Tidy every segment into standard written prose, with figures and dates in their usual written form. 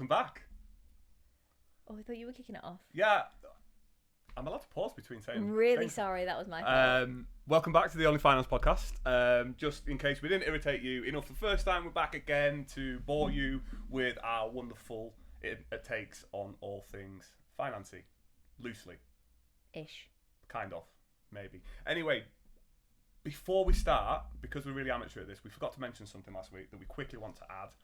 welcome back. Oh, I thought you were kicking it off. Yeah, I'm allowed to pause between saying. Really things. sorry, that was my fault. Welcome back to the Only Finance podcast. Just in case we didn't irritate you enough the first time, we're back again to bore you with our wonderful takes on all things financy, loosely. Ish. Kind of, maybe. Anyway, before we start, because we're really amateur at this, we forgot to mention something last week that we quickly want to add.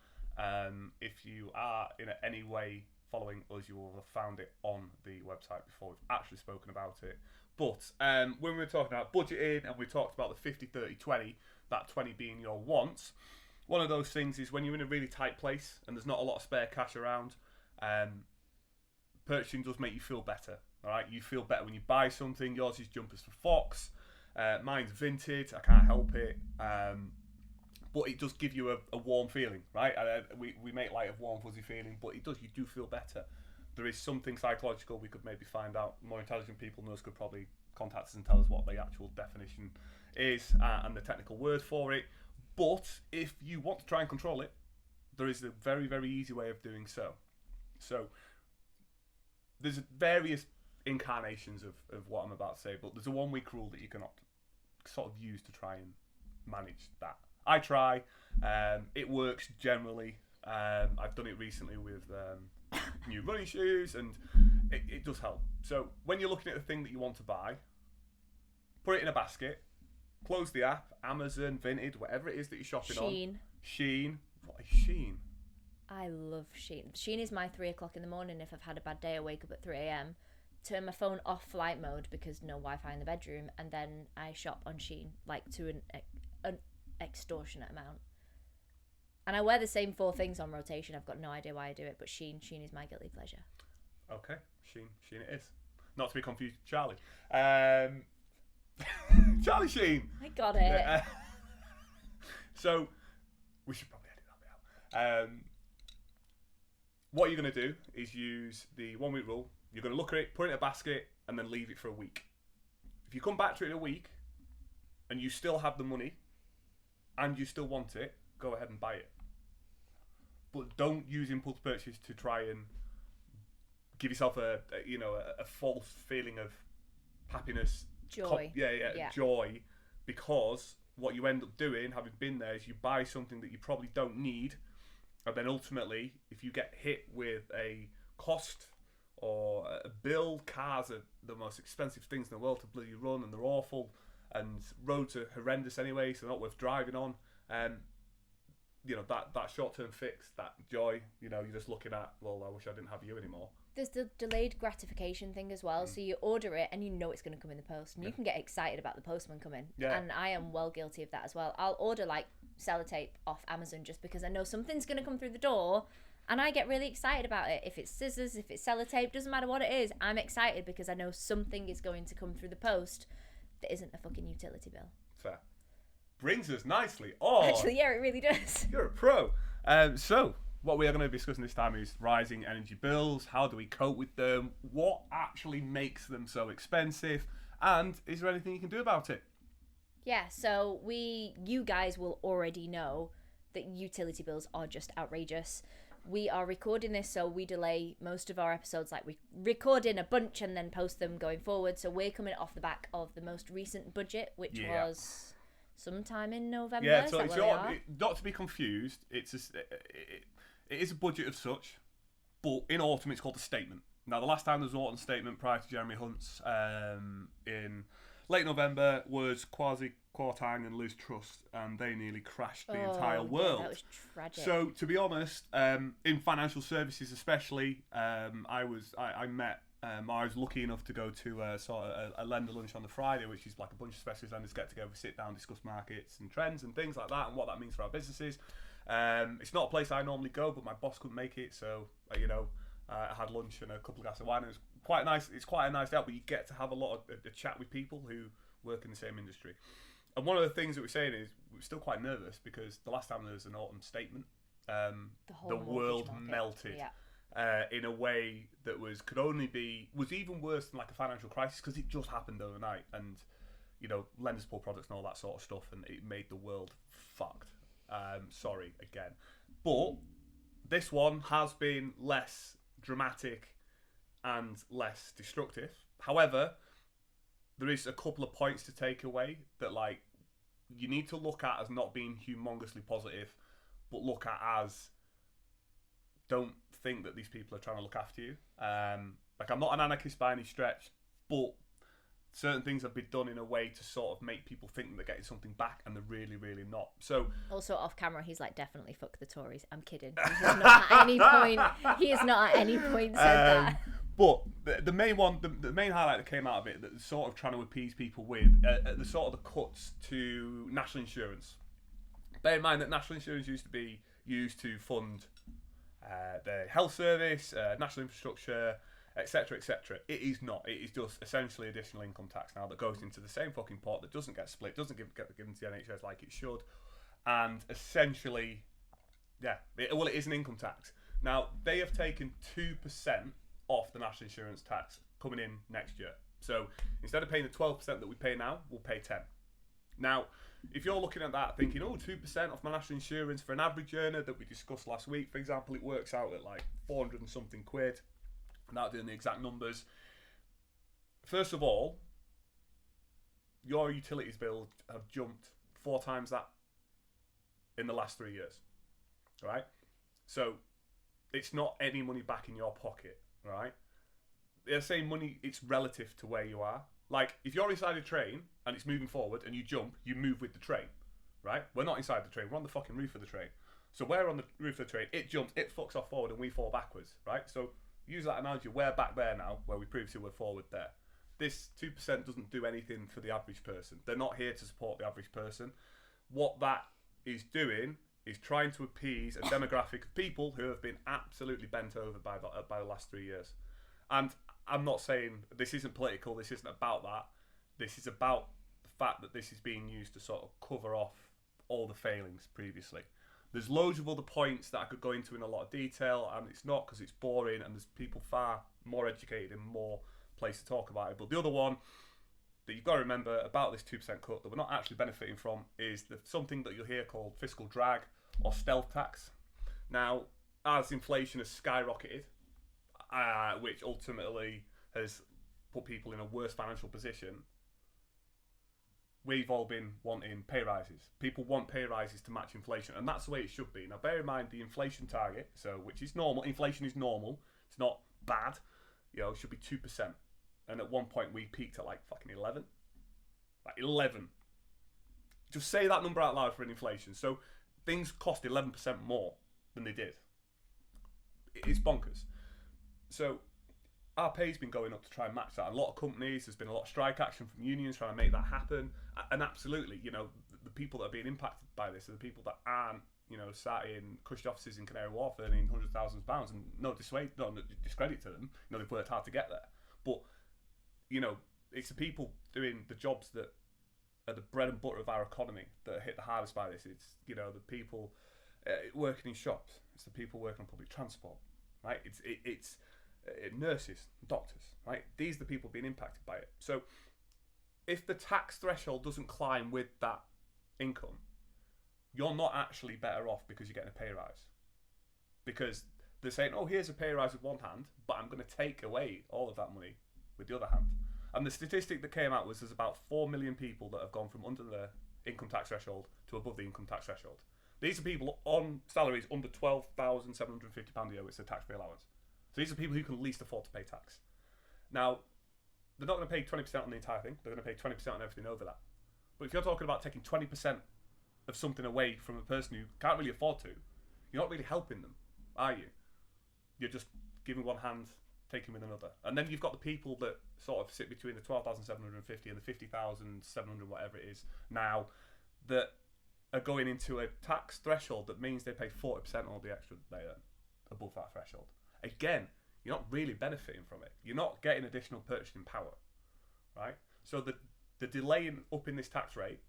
If you are in any way following us, you will have found it on the website before we've actually spoken about it. But when we were talking about budgeting and we talked about the 50, 30, 20, that 20 being your wants, one of those things is when you're in a really tight place and there's not a lot of spare cash around, purchasing does make you feel better. All right, you feel better when you buy something. Yours is jumpers for Fox. Mine's vintage. I can't help it. But it does give you a warm feeling, right? We make light of warm, fuzzy feeling, but it does. You do feel better. There is something psychological we could maybe find out. More intelligent people than us could probably contact us and tell us what the actual definition is and the technical word for it. But if you want to try and control it, there is a very, very easy way of doing so. So there's various incarnations of what I'm about to say, but there's a 1 week rule that you can sort of use to try and manage that. I try. It works generally. I've done it recently with new running shoes, and it does help. So when you're looking at the thing that you want to buy, put it in a basket, close the app, Amazon, Vinted, whatever it is that you're shopping on. Shein. What is Shein? I love Shein. Shein is my 3 o'clock in the morning if I've had a bad day. I wake up at 3 a.m, turn my phone off flight mode because no Wi-Fi in the bedroom, and then I shop on Shein, like to an extortionate amount. And I wear the same 4 things on rotation. I've got no idea why I do it, but Shein is my guilty pleasure. Okay, Shein it is. Not to be confused with Charlie. Charlie Sheen. I got it. Yeah. So we should probably edit that bit out. What you're going to do is use the 1 week rule. You're going to look at it, put it in a basket, and then leave it for a week. If you come back to it in a week and you still have the money and you still want it, go ahead and buy it. But don't use impulse purchase to try and give yourself a false feeling of happiness, joy. Joy, because what you end up doing, having been there, is you buy something that you probably don't need, and then ultimately, if you get hit with a cost or a bill, cars are the most expensive things in the world to bloody run, and they're awful, and roads are horrendous anyway, so they're not worth driving on. That short-term fix, that joy, you're just looking at, well, I wish I didn't have you anymore. There's the delayed gratification thing as well. So you order it and you know it's going to come in the post, and you can get excited about the postman coming. Yeah. And I am well guilty of that as well. I'll order like sellotape off Amazon just because I know something's going to come through the door, and I get really excited about it. If it's scissors, if it's sellotape, doesn't matter what it is, I'm excited because I know something is going to come through the post that isn't a fucking utility bill. Fair. Brings us nicely on. Actually, yeah, it really does. You're a pro. So, what we are going to be discussing this time is rising energy bills. How do we cope with them? What actually makes them so expensive? And is there anything you can do about it? Yeah, so you guys will already know that utility bills are just outrageous. We are recording this, so we delay most of our episodes. Like, we record in a bunch and then post them going forward. So we're coming off the back of the most recent budget, which was sometime in November. Yeah, so not to be confused, it is a budget of such, but in autumn it's called a statement. Now, the last time there was an autumn statement prior to Jeremy Hunt's in late November was Kwasi Kwarteng and Liz Truss, and they nearly crashed the entire world. That was tragic. So, to be honest, in financial services especially, I was lucky enough to go to a lender lunch on the Friday, which is like a bunch of specialist lenders get together, sit down, discuss markets and trends and things like that, and what that means for our businesses. It's not a place I normally go, but my boss couldn't make it, so I had lunch and a couple of glasses of wine. It was quite nice. It's quite a nice day out, but you get to have a lot of a chat with people who work in the same industry. And one of the things that we're saying is we're still quite nervous because the last time there was an autumn statement, the world melted. Yeah. In a way that was even worse than like a financial crisis, because it just happened overnight, and lenders pull products and all that sort of stuff, and it made the world fucked. Sorry again, but this one has been less dramatic and less destructive. However, there is a couple of points to take away that, like, you need to look at as not being humongously positive, but look at as don't think that these people are trying to look after you. Like, I'm not an anarchist by any stretch, but certain things have been done in a way to sort of make people think they're getting something back, and they're really, really not. So also off camera, he's like, definitely fuck the Tories. I'm kidding. He has not at any point. He has not at any point said that. But the main one, the main highlight that came out of it, that is sort of trying to appease people with, the sort of the cuts to national insurance. Bear in mind that national insurance used to be used to fund the health service, national infrastructure, etc., etc. It is not. It is just essentially additional income tax now that goes into the same fucking pot that doesn't get split, doesn't get given to the NHS like it should, and essentially, yeah, it is an income tax. Now they have taken 2% off the national insurance tax coming in next year. So instead of paying the 12% that we pay now, we'll pay 10%. Now, if you're looking at that thinking, 2% off my national insurance for an average earner that we discussed last week, for example, it works out at like 400 and something quid. Without doing the exact numbers. First of all, your utilities bill have jumped 4 times that in the last 3 years. Right? So it's not any money back in your pocket. Right? They're saying money, it's relative to where you are. Like, if you're inside a train and it's moving forward and you jump, you move with the train. Right? We're not inside the train, we're on the fucking roof of the train. So we're on the roof of the train, it jumps, it fucks off forward and we fall backwards. Right? So use that analogy, we're back there now, where we previously were forward there. This 2% doesn't do anything for the average person. They're not here to support the average person. What that is doing is trying to appease a demographic of people who have been absolutely bent over by the last 3 years. And I'm not saying this isn't political, this isn't about that. This is about the fact that this is being used to sort of cover off all the failings previously. There's loads of other points that I could go into in a lot of detail, and it's not because it's boring, and there's people far more educated and more place to talk about it. But the other one that you've got to remember about this 2% cut that we're not actually benefiting from is something that you'll hear called fiscal drag or stealth tax. Now, as inflation has skyrocketed, which ultimately has put people in a worse financial position, we've all been wanting pay rises. People want pay rises to match inflation, and that's the way it should be. Now, bear in mind the inflation target, which is normal. Inflation is normal. It's not bad. It should be 2%. And at one point, we peaked at like fucking 11. Like 11. Just say that number out loud for an inflation. So things cost 11% more than they did. It's bonkers. So our pay's been going up to try and match that. A lot of companies, there's been a lot of strike action from unions trying to make that happen. And absolutely, the people that are being impacted by this are the people that aren't, sat in cushy offices in Canary Wharf earning hundreds of thousands of pounds, and no discredit to them. They've worked hard to get there. But, it's the people doing the jobs that are the bread and butter of our economy that are hit the hardest by this. It's, the people working in shops. It's the people working on public transport, right? It's nurses, doctors, right? These are the people being impacted by it. So if the tax threshold doesn't climb with that income, you're not actually better off because you're getting a pay rise. Because they're saying, here's a pay rise with one hand, but I'm going to take away all of that money with the other hand. And the statistic that came out was there's about 4 million people that have gone from under the income tax threshold to above the income tax threshold. These are people on salaries under £12,750 a year, which is a tax-free allowance. So these are people who can least afford to pay tax. Now, they're not going to pay 20% on the entire thing. They're going to pay 20% on everything over that. But if you're talking about taking 20% of something away from a person who can't really afford to, you're not really helping them, are you? You're just giving one hand, taking with another. And then you've got the people that sort of sit between the 12,750 and the 50,700, whatever it is now, that are going into a tax threshold that means they pay 40% on the extra that they earn above that threshold. Again, you're not really benefiting from it. You're not getting additional purchasing power, right? So the delay in upping this tax rate,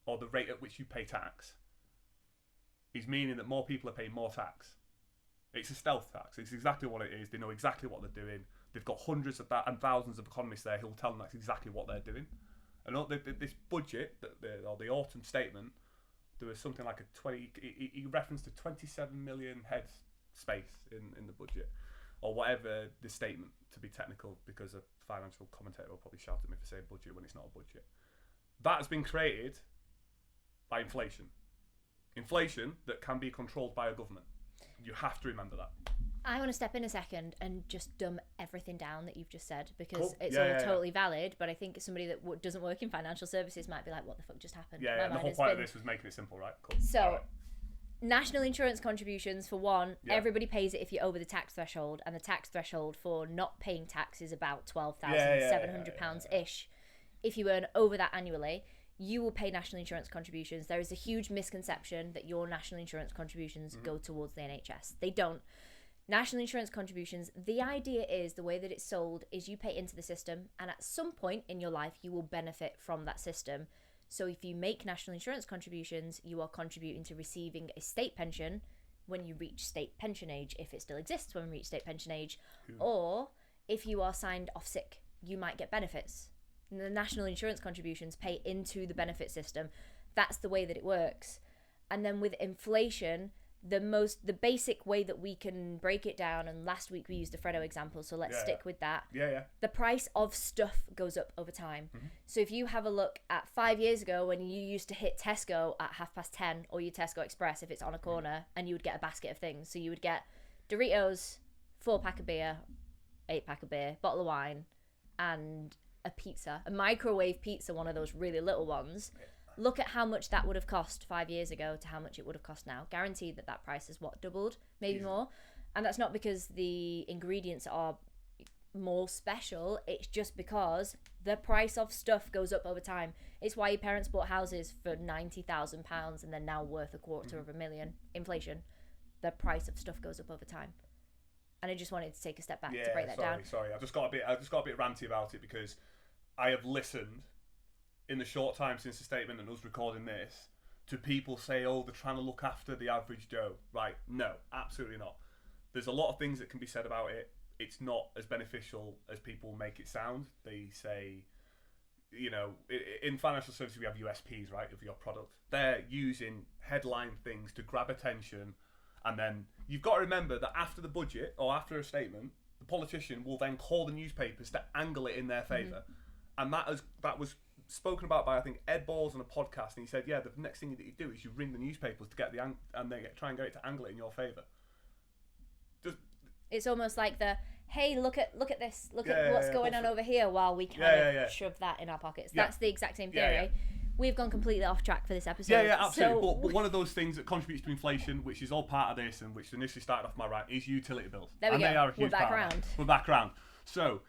or the rate at which you pay tax, is meaning that more people are paying more tax. It's a stealth tax. It's exactly what it is. They know exactly what they're doing. They've got hundreds of that and thousands of economists there who'll tell them that's exactly what they're doing. And this budget, or the autumn statement, there was something like he referenced to 27 million heads space in the budget, or whatever the statement, to be technical, because a financial commentator will probably shout at me for saying budget when it's not a budget. That has been created by inflation. Inflation that can be controlled by a government. You have to remember that. I want to step in a second and just dumb everything down that you've just said, because Cool. it's totally valid, but I think somebody that doesn't work in financial services might be like, what the fuck just happened? Yeah, and the whole point of this was making it simple, right? Cool. So, right. National insurance contributions, for one, everybody pays it if you're over the tax threshold, and the tax threshold for not paying tax is about £12,700-ish. If you earn over that annually, you will pay national insurance contributions. There is a huge misconception that your national insurance contributions go towards the NHS. They don't. National insurance contributions, the idea is, the way that it's sold is you pay into the system, and at some point in your life you will benefit from that system. So if you make national insurance contributions, you are contributing to receiving a state pension when you reach state pension age, if it still exists when we reach state pension age. Or if you are signed off sick, you might get benefits. And the national insurance contributions pay into the benefit system. That's the way that it works. And then with inflation, the basic way that we can break it down, and last week we used the Freddo example, so let's stick with that. The price of stuff goes up over time. So if you have a look at 5 years ago, when you used to hit Tesco at 10:30, or your Tesco Express if it's on a corner, and you would get a basket of things. So you would get Doritos, 4-pack of beer, 8-pack of beer, bottle of wine, and a pizza, a microwave pizza, one of those really little ones. Look at how much that would have cost 5 years ago to how much it would have cost now. Guaranteed that price is doubled, maybe more. And that's not because the ingredients are more special. It's just because the price of stuff goes up over time. It's why your parents bought houses for £90,000 and they're now worth $250,000. Inflation. The price of stuff goes up over time. And I just wanted to take a step back to break that down. Sorry. I just got a bit ranty about it, because I have listened in the short time since the statement and us recording this to people say, oh, they're trying to look after the average Joe. Right? No, absolutely not. There's a lot of things that can be said about it. It's not as beneficial as people make it sound. They say, in financial services we have USPs, right, of your product. They're using headline things to grab attention, and then you've got to remember that after the budget or after a statement, the politician will then call the newspapers to angle it in their favour. And that was spoken about by, I think, Ed Balls on a podcast, and he said, the next thing that you do is you ring the newspapers to get try and get it to angle it in your favour. It's almost like hey, look at this, look at what's going on over here, while we kind of shove that in our pockets. That's the exact same theory. We've gone completely off track for this episode. Absolutely. So, but one of those things that contributes to inflation, which is all part of this, and which initially started off my rant, is utility bills. There we go. They are a huge We're back part around. We're back around. So,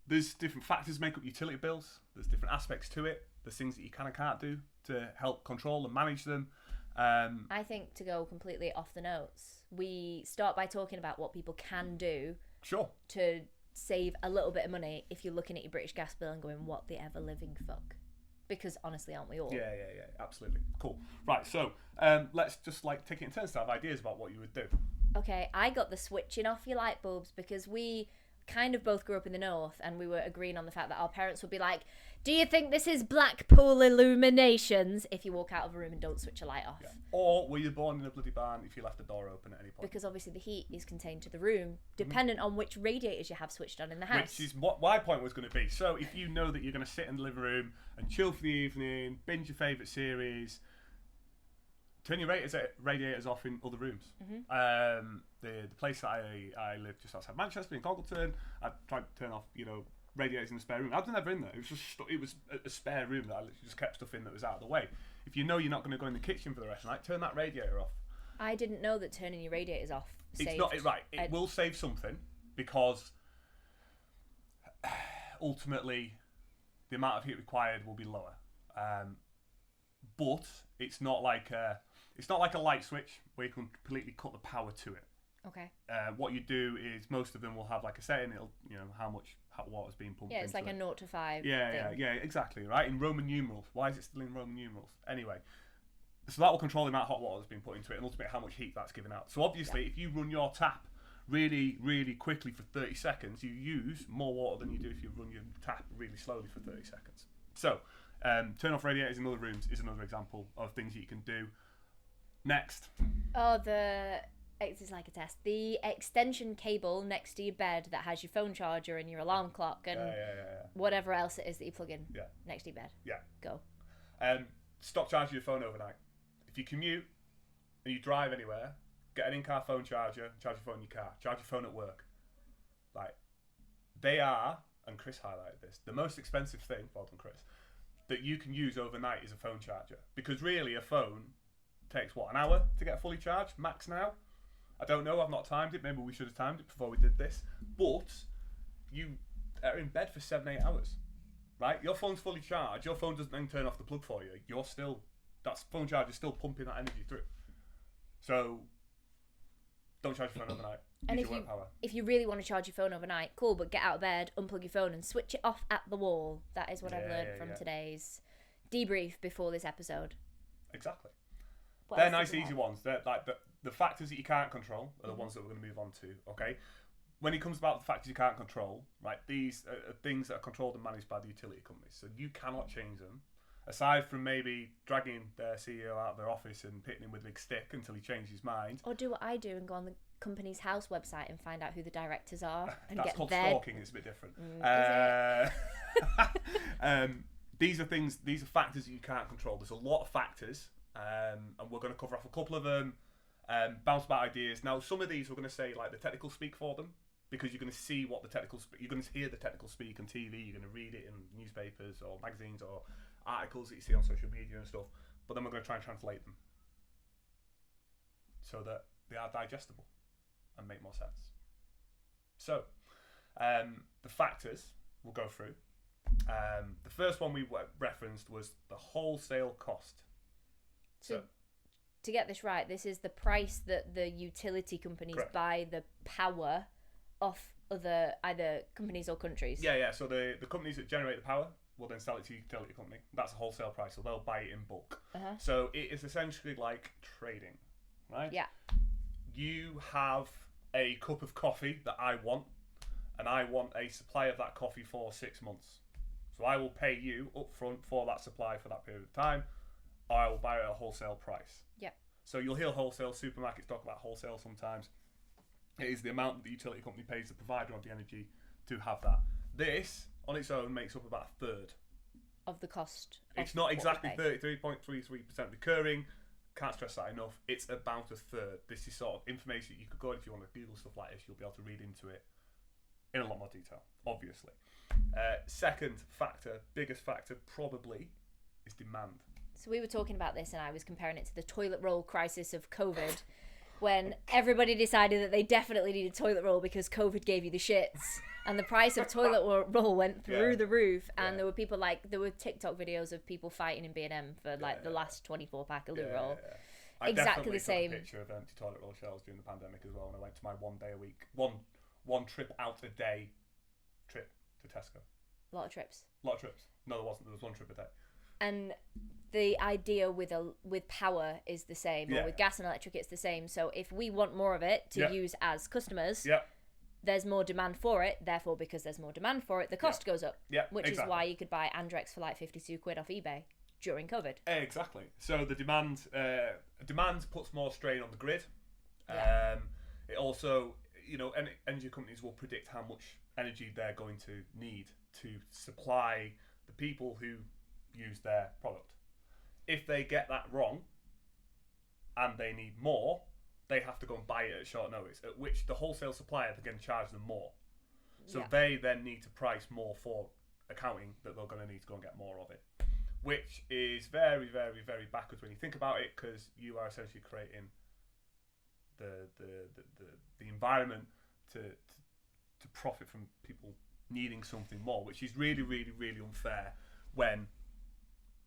there's different factors make up utility bills. There's different aspects to it. There's things that you can and can't do to help control and manage them. I think, to go completely off the notes, we start by talking about what people can do to save a little bit of money if you're looking at your British gas bill and going, what the ever living fuck? Because honestly, aren't we all? Yeah, absolutely. Cool. Right, so let's just take it in turns to have ideas about what you would do. Okay, I got the switching off your light bulbs, because we kind of both grew up in the north, and we were agreeing on the fact that our parents would be like, do you think this is Blackpool illuminations, if you walk out of a room and don't switch a light off? Or were you born in a bloody barn if you left the door open at any point? Because obviously the heat is contained to the room, dependent on which radiators you have switched on in the house. Which is what my point was going to be. So if you know that you're going to sit in the living room and chill for the evening, binge your favourite series, turn your radiators off in other rooms. The place that I live just outside Manchester, in Congleton, I tried to turn off, radiators in the spare room. I was never in there. It was a spare room that I literally just kept stuff in that was out of the way. If you know you're not going to go in the kitchen for the rest of the night, turn that radiator off. I didn't know that turning your radiators off saved. It's not right. It will save something, because ultimately the amount of heat required will be lower. But it's not like a light switch where you can completely cut the power to it. Okay. What you do is most of them will have a setting. It'll how much hot water's being pumped. Yeah, it's into like it. a 0 to 5. Yeah, exactly. Right, in Roman numerals. Why is it still in Roman numerals? Anyway, so that will control the amount of hot water that's being put into it, and ultimately how much heat that's giving out. So obviously, if you run your tap really, really quickly for 30 seconds, you use more water than you do if you run your tap really slowly for 30 seconds. So, turn off radiators in other rooms is another example of things that you can do. Next. Oh, the It's like a test. The extension cable next to your bed that has your phone charger and your alarm clock and whatever else it is that you plug in next to your bed. Yeah. Go. Stop charging your phone overnight. If you commute and you drive anywhere, get an in-car phone charger, charge your phone in your car, charge your phone at work. Like, they are, and Chris highlighted this, the most expensive thing, well done Chris, that you can use overnight is a phone charger. Because really a phone takes, an hour to get fully charged, max now? I don't know, I've not timed it, maybe we should have timed it before we did this. But you are in bed for 7-8 hours, right? Your phone's fully charged, your phone doesn't then turn off the plug for you. That phone charger is still pumping that energy through. So, don't charge your phone overnight. And Use your work power. if you really want to charge your phone overnight, cool, but get out of bed, unplug your phone and switch it off at the wall. That is what I've learned from today's debrief before this episode. Exactly. They're nice, easy ones. They're like the factors that you can't control are the ones that we're going to move on to, okay? When it comes about the factors you can't control, right, these are things that are controlled and managed by the utility companies. So you cannot change them, aside from maybe dragging their CEO out of their office and hitting him with a big stick until he changes his mind. Or do what I do and go on the company's house website and find out who the directors are. And That's get called their... stalking, it's a bit different. These are factors that you can't control. There's a lot of factors, and we're going to cover off a couple of them, bounce about ideas. Now, some of these we're going to say like the technical speak for them, because you're going to see what the technical you're going to hear the technical speak on TV, you're going to read it in newspapers or magazines or articles that you see on social media and stuff, but then we're going to try and translate them so that they are digestible and make more sense. So, the factors we'll go through. The first one we referenced was the wholesale cost. So to get this right, this is the price that the utility companies buy the power off other either companies or countries. Yeah. So the companies that generate the power will then sell it to the utility company. That's a wholesale price, so they'll buy it in bulk. So it is essentially like trading, right? Yeah. You have a cup of coffee that I want, and I want a supply of that coffee for 6 months. So I will pay you up front for that supply for that period of time, or I will buy it at a wholesale price. Yeah. So you'll hear wholesale, supermarkets talk about wholesale sometimes. It is the amount that the utility company pays the provider of the energy to have that. This, on its own, makes up about a third of the cost. It's not exactly 33.33% recurring. Can't stress that enough. It's about a third. This is sort of information you could go, if you want to Google stuff like this, you'll be able to read into it in a lot more detail, obviously. Second factor, biggest factor probably, is demand. So we were talking about this and I was comparing it to the toilet roll crisis of COVID, when everybody decided that they definitely needed toilet roll because COVID gave you the shits, and the price of toilet roll went through the roof, and there were TikTok videos of people fighting in B&M for the last 24 pack of loo roll. I exactly the same. Took a picture of empty toilet roll shelves during the pandemic as well, when I went to my 1 day a week, one trip out a day trip to Tesco. A lot of trips. No, there wasn't. There was 1 trip a day. And the idea with power is the same, or with gas and electric, it's the same. So if we want more of it to use as customers, there's more demand for it. Therefore, because there's more demand for it, the cost goes up. Which is why you could buy Andrex for like 52 quid off eBay during COVID. Exactly. So the demand puts more strain on the grid. It also, energy companies will predict how much energy they're going to need to supply the people who use their product. If they get that wrong and they need more, they have to go and buy it at short notice, at which the wholesale supplier can charge them more. So they then need to price more for accounting that they're going to need to go and get more of it, which is very, very, very backwards when you think about it, because you are essentially creating the environment to profit from people needing something more, which is really, really, really unfair when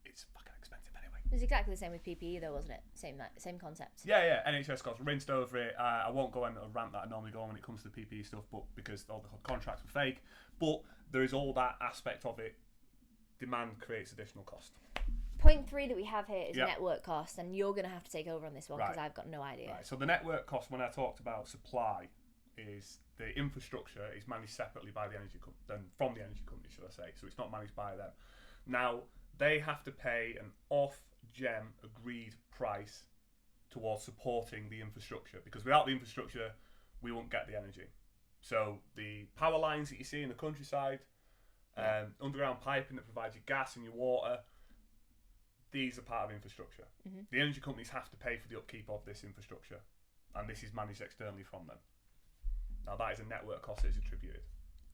it's fucking expensive anyway. It was exactly the same with PPE though, wasn't it? Same concept. Yeah. NHS got rinsed over it. I won't go on a rant that I normally go on when it comes to the PPE stuff, but because all the contracts were fake. But there is all that aspect of it. Demand creates additional cost. Point 3 that we have here is network cost, and you're going to have to take over on this one because I've got no idea. Right. So the network cost, when I talked about supply, is the infrastructure is managed separately by the energy from the energy company, should I say? So it's not managed by them. Now they have to pay an off-gem agreed price towards supporting the infrastructure, because without the infrastructure, we won't get the energy. So the power lines that you see in the countryside, underground piping that provides you gas and your water, these are part of infrastructure. The energy companies have to pay for the upkeep of this infrastructure, and this is managed externally from them. Now that is a network cost that is attributed.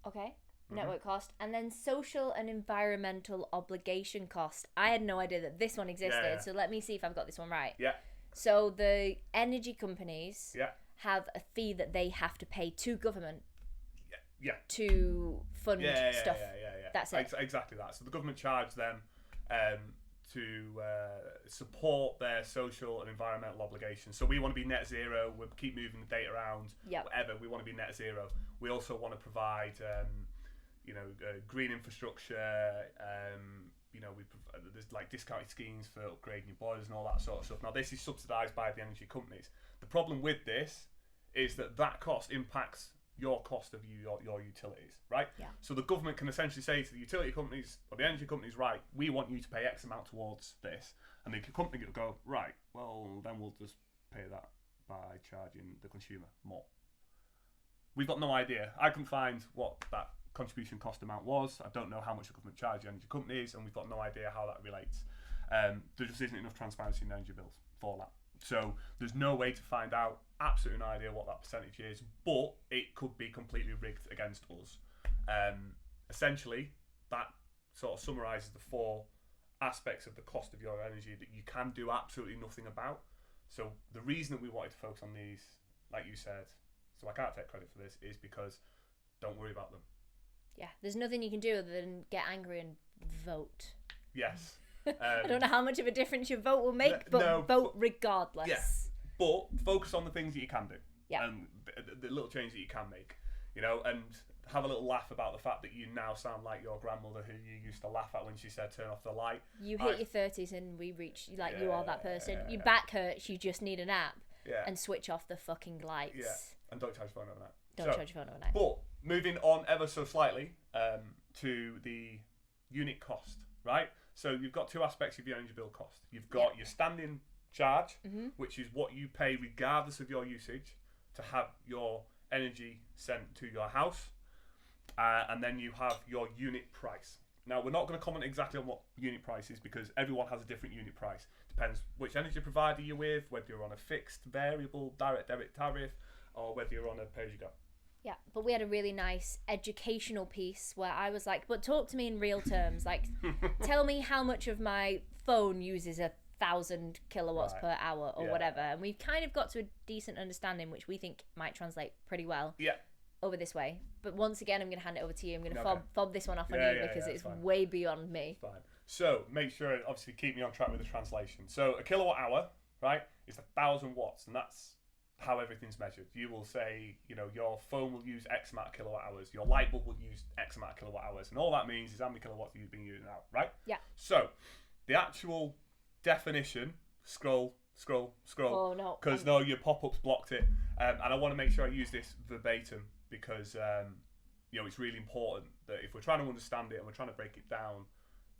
Okay. Network cost, and then social and environmental obligation cost. I had no idea that this one existed, so let me see if I've got this one right. Yeah. So the energy companies have a fee that they have to pay to government to fund stuff. Yeah. That's it. Exactly that. So the government charge them to support their social and environmental obligations. So we want to be net zero. We'll keep moving the data around. Whatever. We want to be net zero. We also want to provide green infrastructure. There's like discounted schemes for upgrading your boilers and all that sort of stuff. Now this is subsidised by the energy companies. The problem with this is that cost impacts your cost of your utilities, right? Yeah. So the government can essentially say to the utility companies or the energy companies, right, we want you to pay X amount towards this, and the company will go, right, well then we'll just pay that by charging the consumer more. We've got no idea. I couldn't find what that contribution cost amount was. I don't know how much the government charges energy companies, and we've got no idea how that relates. There just isn't enough transparency in energy bills for that. So there's no way to find out, absolutely no idea what that percentage is, but it could be completely rigged against us. Essentially, that sort of summarises the 4 aspects of the cost of your energy that you can do absolutely nothing about. So the reason that we wanted to focus on these, like you said, so I can't take credit for this, is because don't worry about them. Yeah, there's nothing you can do other than get angry and vote. Yes. I don't know how much of a difference your vote will make, but vote regardless. Yeah. But focus on the things that you can do. Yeah. And the little changes that you can make, and have a little laugh about the fact that you now sound like your grandmother who you used to laugh at when she said turn off the light. You hit your 30s and we reach, you are that person. Your back hurts, you just need a nap. Yeah. And switch off the fucking lights. Yeah. And don't charge your phone overnight. Don't charge your phone overnight. But moving on ever so slightly to the unit cost, right? So you've got 2 aspects of your energy bill cost. You've got your standing charge, which is what you pay regardless of your usage to have your energy sent to your house. And then you have your unit price. Now, we're not going to comment exactly on what unit price is because everyone has a different unit price. Depends which energy provider you're with, whether you're on a fixed, variable, direct debit tariff, or whether you're on a pay-as-you-go. Yeah, but we had a really nice educational piece where I was like, but talk to me in real terms. Like, tell me how much of my phone uses 1,000 kilowatts per hour or whatever. And we've kind of got to a decent understanding, which we think might translate pretty well over this way. But once again, I'm going to hand it over to you. I'm going to fob this one off on you because it's way beyond me. Fine. So make sure, obviously, keep me on track with the translation. So a kilowatt hour, right, is 1,000 watts, and that's how everything's measured. You will say, your phone will use X amount of kilowatt hours, your light bulb will use X amount of kilowatt hours, and all that means is how many kilowatts you've been using out, right? Yeah. So the actual definition, scroll, Oh no. because your pop-up's blocked it, and I want to make sure I use this verbatim because it's really important that if we're trying to understand it and we're trying to break it down,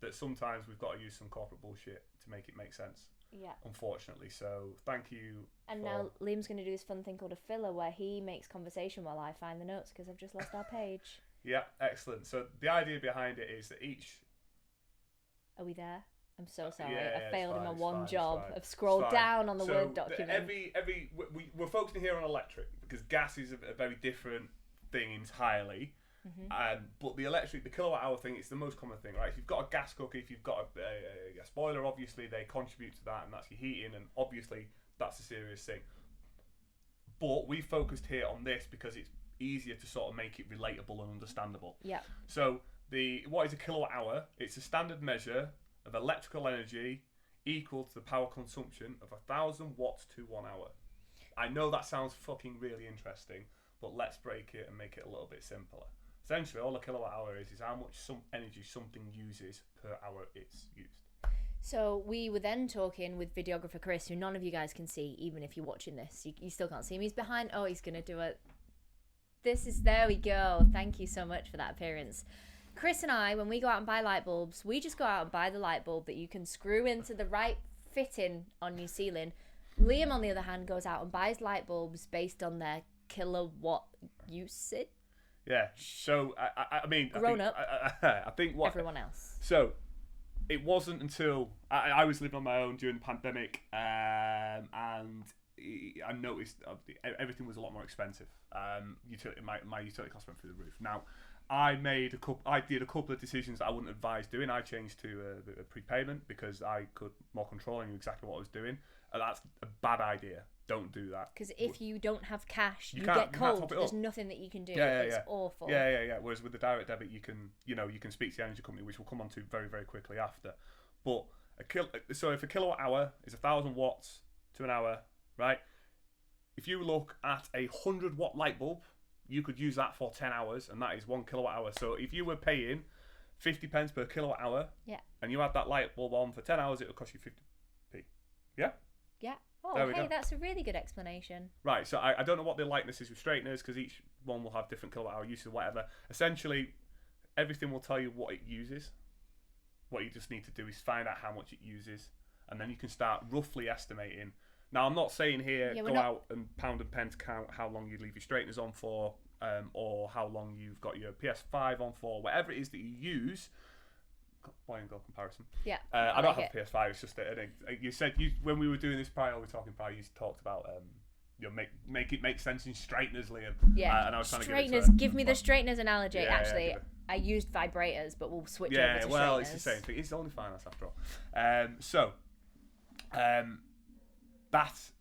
that sometimes we've got to use some corporate bullshit to make it make sense. Yeah. Unfortunately, so thank you. And now Liam's going to do this fun thing called a filler where he makes conversation while I find the notes because I've just lost our page. Yeah, excellent. So the idea behind it is that each... Are we there? I'm so sorry. Yeah, I failed in my one fine, job. fine. I've scrolled down on the so Word document. We're focusing here on electric because gas is a very different thing entirely. But the kilowatt hour thing, it's the most common thing, right? If you've got a gas cooker, if you've got a gas boiler, obviously they contribute to that, and that's your heating, and obviously that's a serious thing. But we focused here on this because it's easier to sort of make it relatable and understandable. Yeah. So what is a kilowatt hour? It's a standard measure of electrical energy equal to the power consumption of 1,000 watts to 1 hour. I know that sounds fucking really interesting, but let's break it and make it a little bit simpler. Essentially, all a kilowatt hour is how much energy something uses per hour it's used. So we were then talking with videographer Chris, who none of you guys can see, even if you're watching this. You still can't see him. He's behind. Oh, he's going to do it. There we go. Thank you so much for that appearance. Chris and I, when we go out and buy light bulbs, we just go out and buy the light bulb that you can screw into the right fitting on your ceiling, Liam, on the other hand, goes out and buys light bulbs based on their kilowatt usage. Yeah. So I mean, Grown up. I think what Everyone else. So it wasn't until I was living on my own during the pandemic, and I noticed everything was a lot more expensive. My utility costs went through the roof. Now, I did a couple of decisions that I wouldn't advise doing. I changed to a prepayment because I could more control. I knew exactly what I was doing, and that's a bad idea. Don't do that. Because if you don't have cash, you can't- get you can't cold. top it There's up. nothing that you can do. Yeah, It's yeah. awful. Yeah. Whereas with the direct debit, you can speak to the energy company, which we'll come on to very, very quickly after. But so if a kilowatt hour is 1,000 watts to an hour, right? If you look at a 100-watt light bulb, you could use that for 10 hours, and that is 1 kilowatt hour. So if you were paying 50 pence per kilowatt hour, Yeah. and you had that light bulb on for 10 hours, it would cost you 50p. Yeah? Yeah. There Oh, we hey, go. that's a really good explanation. Right, so I don't know what the likeness is with straighteners, because each one will have different kilowatt hour uses or whatever. Essentially, everything will tell you what it uses. What you just need to do is find out how much it uses, and then you can start roughly estimating. Now, I'm not saying here go out and pound and pen to count how long you leave your straighteners on for, or how long you've got your PS5 on for, whatever it is that you use. Boy and girl comparison. Yeah. I don't have a PS5. It's just that you said when we were doing this prior, we were talking prior. You talked about make it make sense in straighteners, Liam. Yeah. And I was trying straighteners. to give me the straighteners analogy. Yeah, Actually, yeah, I used vibrators, but we'll switch over yeah, to well, straighteners. it's the same thing. It's only finance after all. That's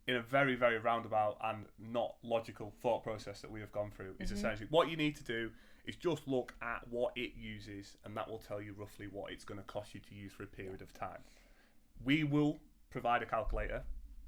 in a very, very roundabout and not logical thought process that we have gone through. Is essentially what you need to do is just look at what it uses, and that will tell you roughly what it's going to cost you to use for a period of time. We will provide a calculator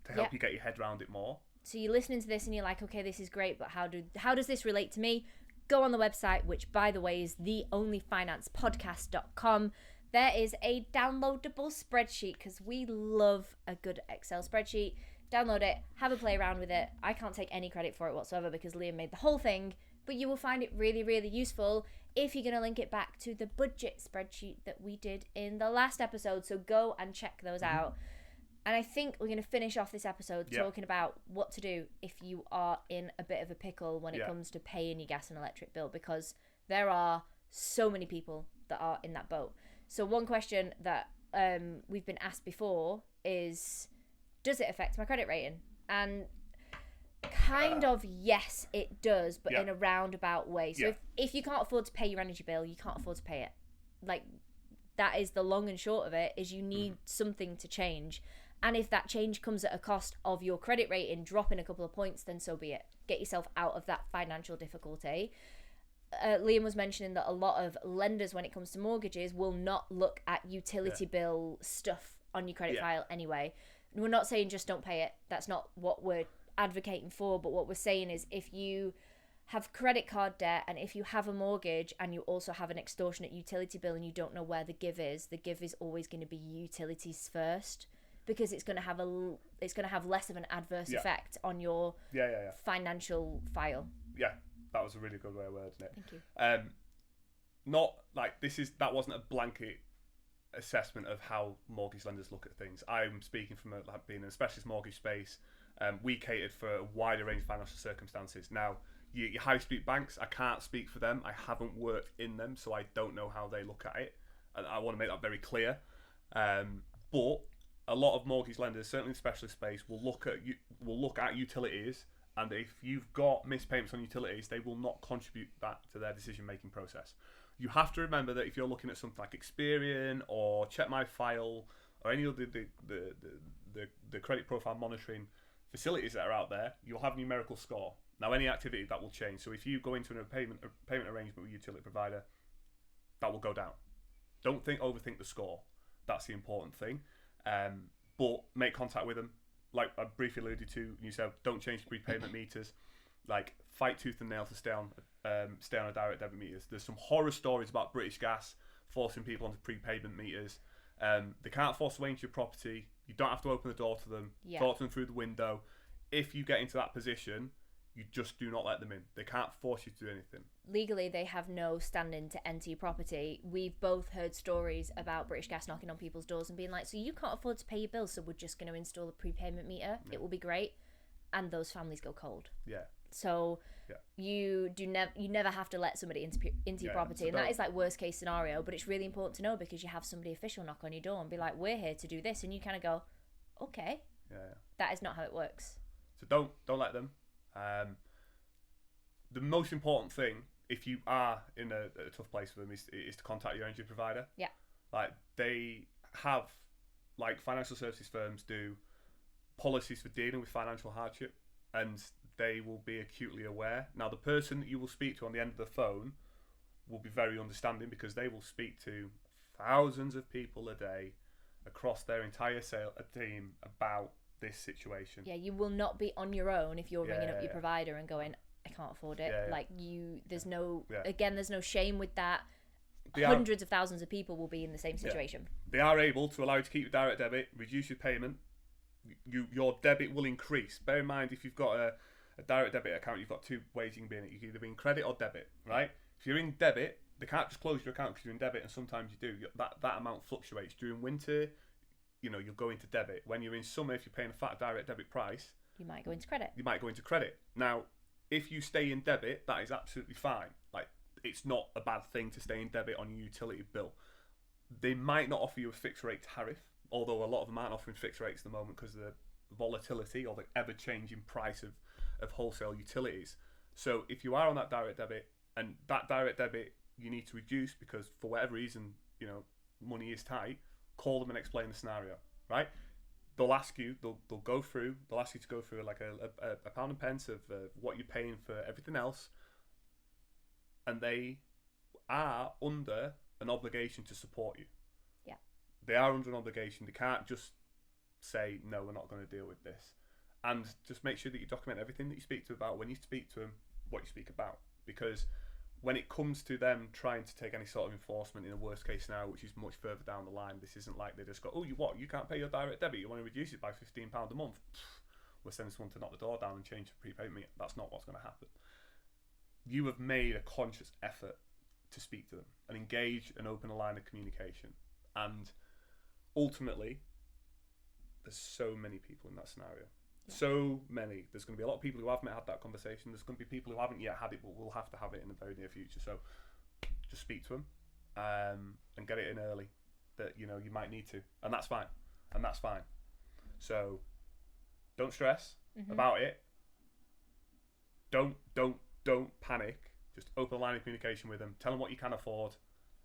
to help you get your head around it more. So you're listening to this and you're like, okay, this is great, but how does this relate to me? Go on the website, which by the way is theonlyfinancepodcast.com. There is a downloadable spreadsheet because we love a good Excel spreadsheet. Download it, have a play around with it. I can't take any credit for it whatsoever because Liam made the whole thing, but you will find it really, really useful if you're going to link it back to the budget spreadsheet that we did in the last episode. So go and check those out. And I think we're going to finish off this episode talking about what to do if you are in a bit of a pickle when it comes to paying your gas and electric bill, because there are so many people that are in that boat. So one question that we've been asked before is, does it affect my credit rating? And kind of yes, it does, but in a roundabout way. So if you can't afford to pay your energy bill, you can't afford to pay it. Like, that is the long and short of it, is you need something to change. And if that change comes at a cost of your credit rating dropping a couple of points, then so be it. Get yourself out of that financial difficulty. Liam was mentioning that a lot of lenders, when it comes to mortgages, will not look at utility bill stuff on your credit file anyway. We're not saying just don't pay it. That's not what we're advocating for. But what we're saying is, if you have credit card debt and if you have a mortgage and you also have an extortionate utility bill and you don't know where the give is always going to be utilities first, because it's going to have less of an adverse effect on your financial file. Yeah, that was a really good way of wording it. Thank you. Not like that wasn't a blanket assessment of how mortgage lenders look at things. I'm speaking from being in a specialist mortgage space. We catered for a wider range of financial circumstances. Now, your high street banks, I can't speak for them. I haven't worked in them, so I don't know how they look at it. And I want to make that very clear. But a lot of mortgage lenders, certainly in the specialist space, will look at utilities, and if you've got missed payments on utilities, they will not contribute that to their decision-making process. You have to remember that if you're looking at something like Experian or Check My File or any of the credit profile monitoring facilities that are out there, you'll have a numerical score. Now, any activity that will change. So if you go into a payment arrangement with a utility provider, that will go down. Don't overthink the score. That's the important thing. But make contact with them. Like I briefly alluded to, you said don't change the prepayment meters. Like, fight tooth and nail to stay on a direct debit meters. There's some horror stories about British Gas forcing people onto prepayment meters. They can't force away into your property. You don't have to open the door to them. Talk to them through the window. If you get into that position, you just do not let them in. They can't force you to do anything. Legally, they have no standing to enter your property. We've both heard stories about British Gas knocking on people's doors and being like, so you can't afford to pay your bills, so we're just going to install a prepayment meter. It will be great. And those families go cold. Yeah. So you never have to let somebody into your property. So and that is like worst case scenario, but it's really important to know because you have somebody official knock on your door and be like, we're here to do this. And you kind of go, okay. Yeah. That is not how it works. So don't let them. The most important thing, if you are in a tough place for them, is to contact your energy provider. Yeah. Like they have, like financial services firms do, policies for dealing with financial hardship, and they will be acutely aware. Now, the person that you will speak to on the end of the phone will be very understanding because they will speak to thousands of people a day across their entire team about this situation. Yeah, you will not be on your own if you're ringing up your provider and going, I can't afford it. Like there's no shame with that. Hundreds of thousands of people will be in the same situation. They are able to allow you to keep your direct debit, reduce your payment. Your debit will increase. Bear in mind, if you've got a direct debit account, you've got two ways you can be in it. You can either be in credit or debit, right? If you're in debit, they can't just close your account because you're in debit, and sometimes you do. That amount fluctuates. During winter, you'll go into debit. When you're in summer, if you're paying a fat direct debit price, you might go into credit. Now, if you stay in debit, that is absolutely fine. Like, it's not a bad thing to stay in debit on your utility bill. They might not offer you a fixed rate tariff, although a lot of them aren't offering fixed rates at the moment because of the volatility or the ever-changing price of wholesale utilities. So if you are on that direct debit, and that direct debit you need to reduce because for whatever reason, money is tight, call them and explain the scenario, right? They'll ask you, they'll ask you to go through like a pound and pence of what you're paying for everything else, and they are under an obligation to support you. Yeah. They are under an obligation. They can't just say, no, we're not going to deal with this. And just make sure that you document everything that you speak to about, when you speak to them, what you speak about. Because when it comes to them trying to take any sort of enforcement in a worst case scenario, which is much further down the line, this isn't like they just go, you can't pay your direct debit, you want to reduce it by £15 a month. We're sending someone to knock the door down and change the prepayment. That's not what's going to happen. You have made a conscious effort to speak to them and engage and open a line of communication. And ultimately, there's so many people in that scenario. Yeah. So many. There's going to be a lot of people who haven't had that conversation. There's going to be people who haven't yet had it, but will have to have it in the very near future. So just speak to them and get it in early. That you might need to, and that's fine. So don't stress about it. Don't panic. Just open a line of communication with them. Tell them what you can afford,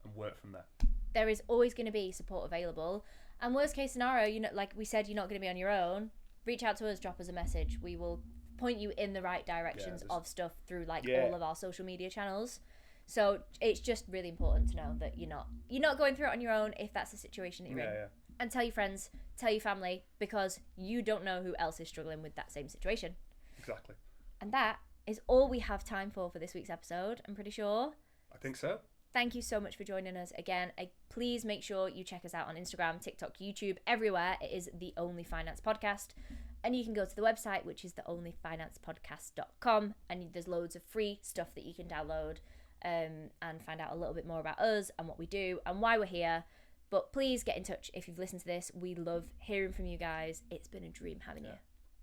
and work from there. There is always going to be support available. And worst case scenario, like we said, you're not going to be on your own. Reach out to us, drop us a message. We will point you in the right directions of stuff through all of our social media channels. So it's just really important to know that you're not going through it on your own if that's the situation that you're in. Yeah. And tell your friends, tell your family, because you don't know who else is struggling with that same situation. Exactly. And that is all we have time for this week's episode, I'm pretty sure. I think so. Thank you so much for joining us again. Please make sure you check us out on Instagram, TikTok, YouTube, everywhere. It is The Only Finance Podcast. And you can go to the website, which is theonlyfinancepodcast.com. And there's loads of free stuff that you can download and find out a little bit more about us and what we do and why we're here. But please get in touch if you've listened to this. We love hearing from you guys. It's been a dream having you.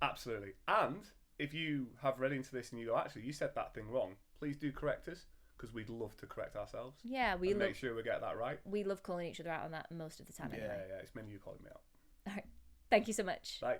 Absolutely. And if you have read into this and you go, actually, you said that thing wrong, please do correct us. Because we'd love to correct ourselves. Yeah, make sure we get that right. We love calling each other out on that most of the time. Yeah, it's mainly you calling me out. All right. Thank you so much. Bye.